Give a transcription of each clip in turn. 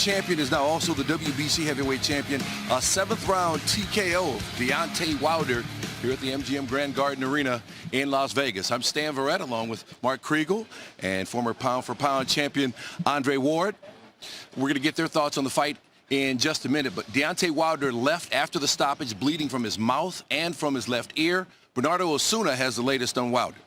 champion is now also the WBC heavyweight champion. A 7th-round TKO of Deontay Wilder here at the MGM Grand Garden Arena in Las Vegas. I'm Stan Verrett along with Mark Kriegel and former pound-for-pound champion Andre Ward. We're going to get their thoughts on the fight in just a minute, but Deontay Wilder left after the stoppage, bleeding from his mouth and from his left ear. Bernardo Osuna has the latest on Wilder.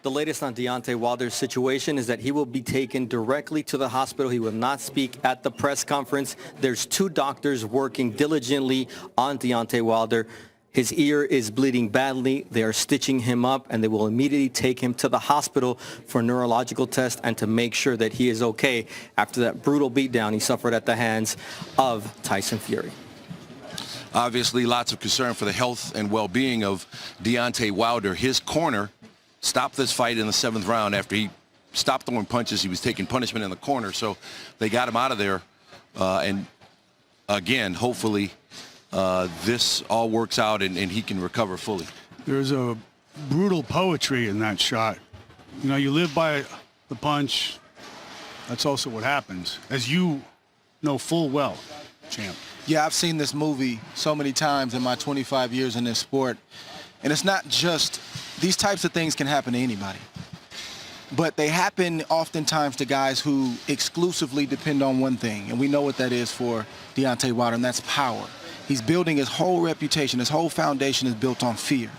The latest on Deontay Wilder's situation is that he will be taken directly to the hospital. He will not speak at the press conference. There's 2 doctors working diligently on Deontay Wilder. His ear is bleeding badly. They are stitching him up, and they will immediately take him to the hospital for a neurological test and to make sure that he is okay after that brutal beatdown he suffered at the hands of Tyson Fury. Obviously, lots of concern for the health and well-being of Deontay Wilder. His corner stopped this fight in the 7th round after he stopped throwing punches. He was taking punishment in the corner, so they got him out of there. And again, hopefully, this all works out and he can recover fully. There's a brutal poetry in that shot. You know, you live by the punch. That's also what happens, as you know full well, champ. Yeah, I've seen this movie so many times in my 25 years in this sport. And it's not just, these types of things can happen to anybody. But they happen oftentimes to guys who exclusively depend on one thing. And we know what that is for Deontay Wilder, and that's power. He's building his whole reputation. His whole foundation is built on fear.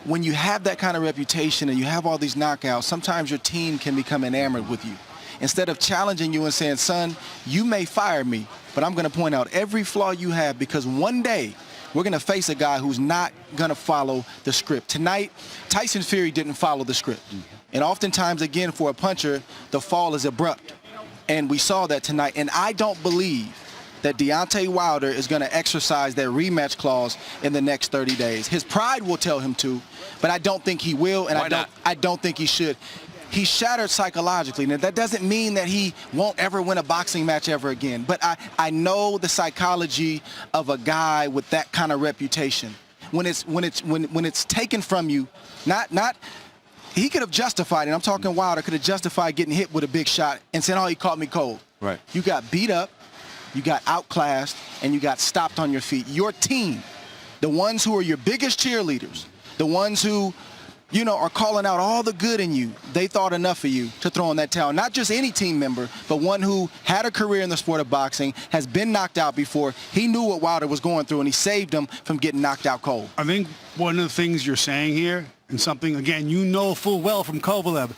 When you have that kind of reputation and you have all these knockouts, sometimes your team can become enamored with you. Instead of challenging you and saying, son, you may fire me, but I'm going to point out every flaw you have, because one day we're going to face a guy who's not going to follow the script. Tonight, Tyson Fury didn't follow the script. And oftentimes, again, for a puncher, the fall is abrupt. And we saw that tonight. And I don't believe that Deontay Wilder is going to exercise that rematch clause in the next 30 days. His pride will tell him to, but I don't think he will, and I don't think he should. He's shattered psychologically. Now, that doesn't mean that he won't ever win a boxing match ever again, but I know the psychology of a guy with that kind of reputation. When it's taken from you, he could have justified it. I'm talking Wilder could have justified getting hit with a big shot and said, oh, he caught me cold. Right. You got beat up, you got outclassed, and you got stopped on your feet. Your team, the ones who are your biggest cheerleaders, the ones who, you know, are calling out all the good in you, they thought enough of you to throw in that towel. Not just any team member, but one who had a career in the sport of boxing, has been knocked out before. He knew what Wilder was going through, and he saved him from getting knocked out cold. I think one of the things you're saying here, and something, again, you know full well from Kovalev,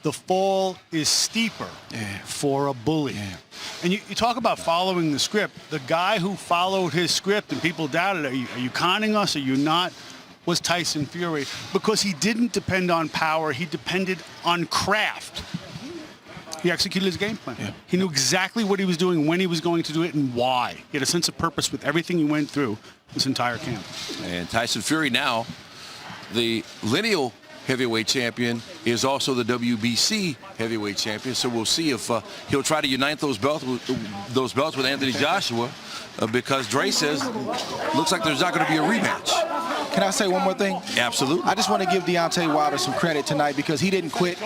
the fall is steeper for a bully. Yeah. And you talk about following the script. The guy who followed his script and people doubted, are you conning us, are you not, was Tyson Fury, because he didn't depend on power, he depended on craft. He executed his game plan. Yeah. He knew exactly what he was doing, when he was going to do it, and why. He had a sense of purpose with everything he went through this entire camp. And Tyson Fury now, the lineal heavyweight champion, is also the WBC heavyweight champion. So we'll see if he'll try to unite those belts with Anthony Joshua, because Dre says looks like there's not going to be a rematch. Can I say one more thing? Absolutely. I just want to give Deontay Wilder some credit tonight, because he didn't quit.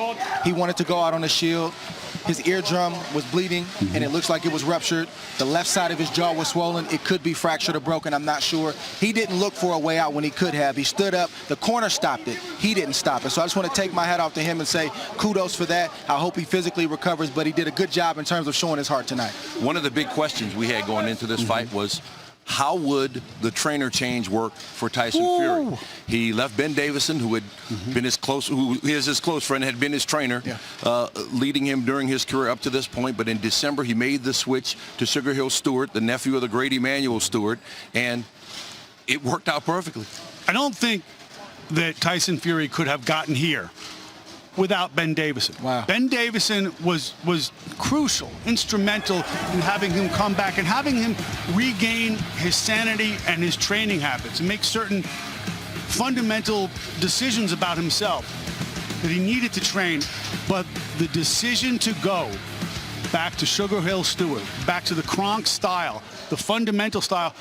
He wanted to go out on the shield. His eardrum was bleeding, and it looks like it was ruptured. The left side of his jaw was swollen. It could be fractured or broken. I'm not sure. He didn't look for a way out when he could have. He stood up. The corner stopped it. He didn't stop it. So I just want to take my hat off to him and say kudos for that. I hope he physically recovers, but he did a good job in terms of showing his heart tonight. One of the big questions we had going into this fight was, how would the trainer change work for Tyson Fury? He left Ben Davison, who had been his close friend, had been his trainer, leading him during his career up to this point. But in December, he made the switch to Sugar Hill Stewart, the nephew of the great Emmanuel Stewart, and it worked out perfectly. I don't think that Tyson Fury could have gotten here without Ben Davison. Wow. Ben Davison was crucial, instrumental in having him come back and having him regain his sanity and his training habits and make certain fundamental decisions about himself that he needed to train. But the decision to go back to Sugar Hill Stewart, back to the Kronk style, the fundamental style,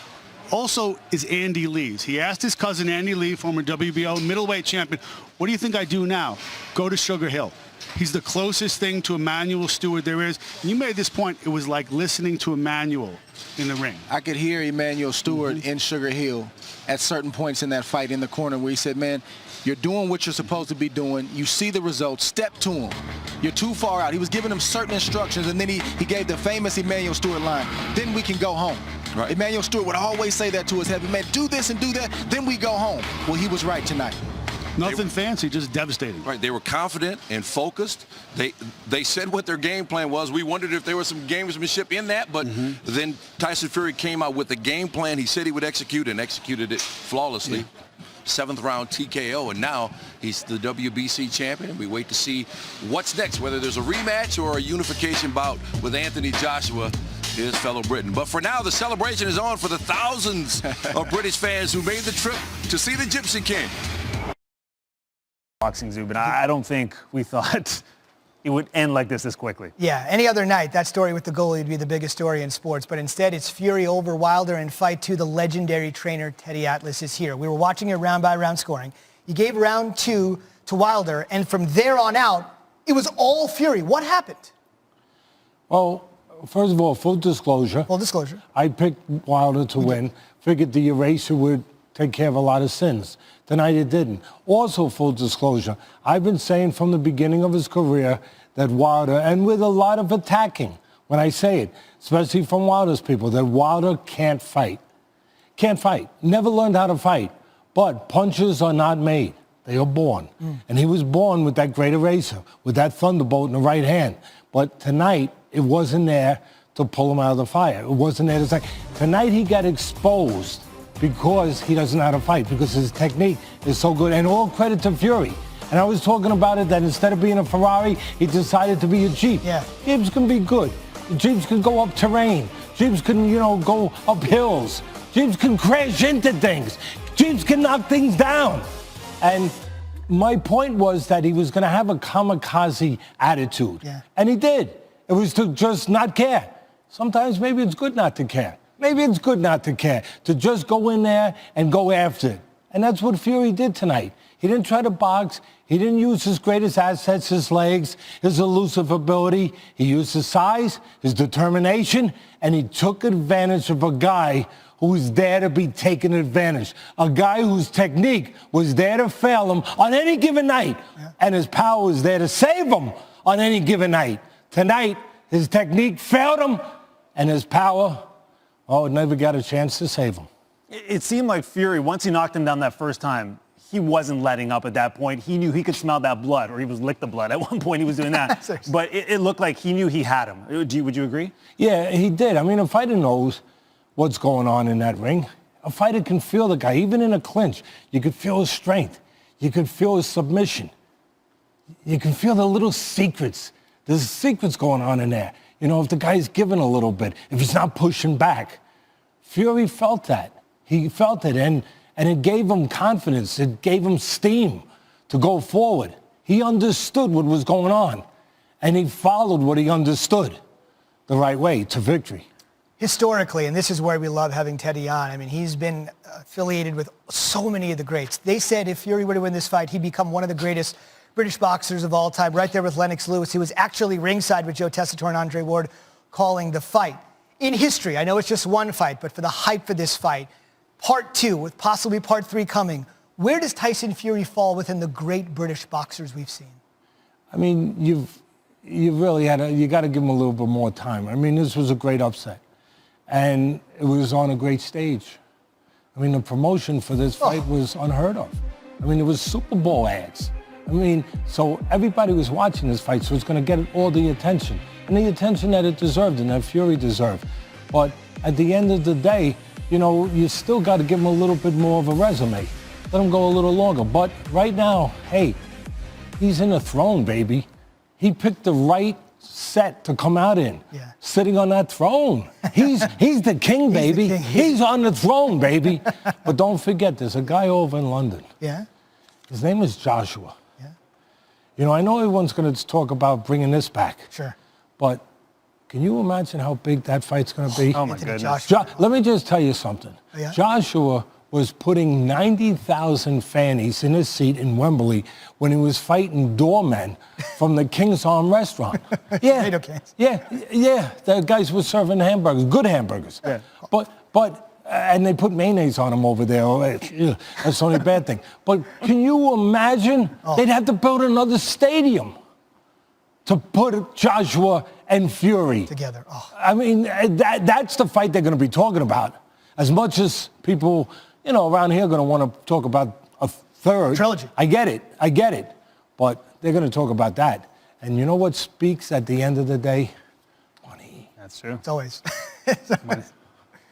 also is Andy Lee's. He asked his cousin Andy Lee, former WBO middleweight champion, what do you think I do now? Go to Sugar Hill. He's the closest thing to Emmanuel Stewart there is. And you made this point, it was like listening to Emmanuel in the ring. I could hear Emmanuel Stewart in Sugar Hill at certain points in that fight in the corner where he said, man, you're doing what you're supposed to be doing. You see the results. Step to him. You're too far out. He was giving him certain instructions, and then he gave the famous Emmanuel Stewart line, then we can go home. Right. Emmanuel Stewart would always say that to his heavy man, do this and do that, then we go home. Well, he was right tonight. Nothing fancy, just devastating. Right, they were confident and focused. They said what their game plan was. We wondered if there was some gamesmanship in that, but then Tyson Fury came out with the game plan he said he would execute and executed it flawlessly. Yeah. 7th round TKO, and now he's the WBC champion. We wait to see what's next, whether there's a rematch or a unification bout with Anthony Joshua, his fellow Briton. But for now, the celebration is on for the thousands of British fans who made the trip to see the Gypsy King. Boxing zoo, but I don't think we thought it would end like this quickly. Yeah, any other night, that story with the goalie would be the biggest story in sports, but instead it's Fury over Wilder in fight 2. The legendary trainer Teddy Atlas is here. We were watching it round by round scoring. He gave round 2 to Wilder, and from there on out, it was all Fury. What happened? Well, first of all, full disclosure. Full disclosure. I picked Wilder to win. Figured the eraser would take care of a lot of sins. Tonight it didn't. Also, full disclosure, I've been saying from the beginning of his career that Wilder, and with a lot of attacking, when I say it, especially from Wilder's people, that Wilder can't fight. Can't fight. Never learned how to fight. But punches are not made. They are born. And he was born with that great eraser, with that thunderbolt in the right hand. But tonight, it wasn't there to pull him out of the fire. It wasn't there to say. Tonight he got exposed because he doesn't know how to fight, because his technique is so good. And all credit to Fury. And I was talking about it, that instead of being a Ferrari, he decided to be a Jeep. Yeah. Jeeps can be good. Jeeps can go up terrain. Jeeps can, go up hills. Jeeps can crash into things. Jeeps can knock things down. And my point was that he was going to have a kamikaze attitude. Yeah. And he did. It was to just not care. Sometimes maybe it's good not to care. Maybe it's good not to care, to just go in there and go after it. And that's what Fury did tonight. He didn't try to box. He didn't use his greatest assets, his legs, his elusive ability. He used his size, his determination, and he took advantage of a guy who was there to be taken advantage. A guy whose technique was there to fail him on any given night, and his power was there to save him on any given night. Tonight, his technique failed him, and his power, it never got a chance to save him. It seemed like Fury, once he knocked him down that first time, he wasn't letting up at that point. He knew he could smell that blood, or he was licked the blood. At one point, he was doing that. But it looked like he knew he had him. Would you agree? Yeah, he did. I mean, a fighter knows what's going on in that ring. A fighter can feel the guy. Even in a clinch, you could feel his strength. You could feel his submission. You can feel the little secrets. There's secrets going on in there. If the guy's giving a little bit, if he's not pushing back. Fury felt that. He felt it, and it gave him confidence. It gave him steam to go forward. He understood what was going on, and he followed what he understood the right way to victory. Historically, and this is where we love having Teddy on, I mean, he's been affiliated with so many of the greats. They said if Fury were to win this fight, he'd become one of the greatest British boxers of all time, right there with Lennox Lewis. He was actually ringside with Joe Tessitore and Andre Ward calling the fight. In history, I know it's just one fight, but for the hype for this fight, part 2 with possibly part 3 coming, where does Tyson Fury fall within the great British boxers we've seen? I mean, you've really you got to give him a little bit more time. I mean, this was a great upset, and it was on a great stage. I mean, the promotion for this fight was unheard of. I mean, it was Super Bowl ads. I mean, so everybody was watching this fight, so it's going to get all the attention, and the attention that it deserved and that Fury deserved. But at the end of the day, you still got to give him a little bit more of a resume. Let him go a little longer. But right now, hey, he's in a throne, baby. He picked the right set to come out in. Yeah. Sitting on that throne. He's the king, baby. He's on the throne, baby. But don't forget, there's a guy over in London. Yeah? His name is Joshua. Yeah. I know everyone's going to talk about bringing this back. Sure. But can you imagine how big that fight's going to be? Oh, my goodness. Let me just tell you something. Oh, yeah? Joshua was putting 90,000 fannies in his seat in Wembley when he was fighting doormen from the King's Arm restaurant. Yeah, Tomato cans. yeah. The guys were serving hamburgers, good hamburgers. Yeah. And they put mayonnaise on them over there. That's the only bad thing. But can you imagine? They'd have to build another stadium to put Joshua and Fury Together. Oh. I mean, that's the fight they're going to be talking about. As much as people, around here are going to want to talk about a third. Trilogy. I get it. But they're going to talk about that. And you know what speaks at the end of the day? Money. That's true. It's always. Money.